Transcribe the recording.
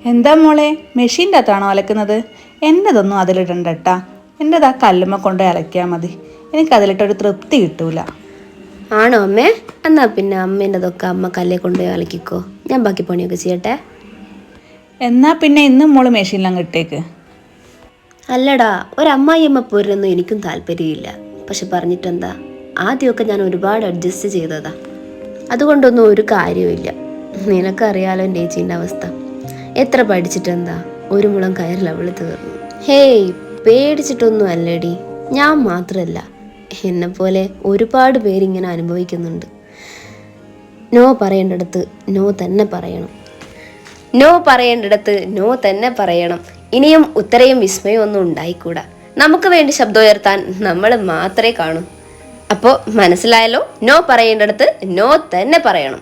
എന്താ മോളെ, മെഷീൻ്റെ അകത്താണോ അലക്കുന്നത്? എൻ്റെതൊന്നും അതിലിടണ്ടട്ടാ. എൻ്റെത് ആ കല്ലുമ്മ കൊണ്ട് അലക്കിയാൽ മതി. എനിക്കതിലിട്ടൊരു തൃപ്തി കിട്ടൂല. ആണോ അമ്മേ? എന്നാ പിന്നെ അമ്മേൻ്റെതൊക്കെ അമ്മ കല്ലേ കൊണ്ടുപോയി അലക്കിക്കോ, ഞാൻ ബാക്കി പണിയൊക്കെ ചെയ്യട്ടെ. എന്നാ പിന്നെ ഇന്നും മോള് മെഷീനിലങ്ങ് ഇട്ടേക്ക്. അല്ലടാ, ഒരമ്മായിയമ്മ പോരൊന്നും എനിക്കും താല്പര്യമില്ല. പക്ഷെ പറഞ്ഞിട്ടെന്താ, ആദ്യമൊക്കെ ഞാൻ ഒരുപാട് അഡ്ജസ്റ്റ് ചെയ്തതാ. അതുകൊണ്ടൊന്നും ഒരു കാര്യമില്ല. നിനക്കറിയാലോ എൻ്റെ ചേച്ചീൻ്റെ അവസ്ഥ. എത്ര പഠിച്ചിട്ടെന്താ, ഒരു മുളം കയറിൽ അവള് തീർന്നു. ഹേയ്, പേടിച്ചിട്ടൊന്നും അല്ലേടി. ഞാൻ മാത്രമല്ല, എന്നെപ്പോലെ ഒരുപാട് പേരിങ്ങനെ അനുഭവിക്കുന്നുണ്ട്. നോ പറയേണ്ടടുത്ത് നോ തന്നെ പറയണം. നോ പറയേണ്ടടുത്ത് നോ തന്നെ പറയണം. ഇനിയും ഉത്തരയും വിസ്മയവും ഒന്നും ഉണ്ടായിക്കൂടാ. നമുക്ക് വേണ്ടി ശബ്ദം ഉയർത്താൻ നമ്മൾ മാത്രമേ കാണൂ. അപ്പോൾ മനസ്സിലായല്ലോ, നോ പറയേണ്ടടുത്ത് നോ തന്നെ പറയണം.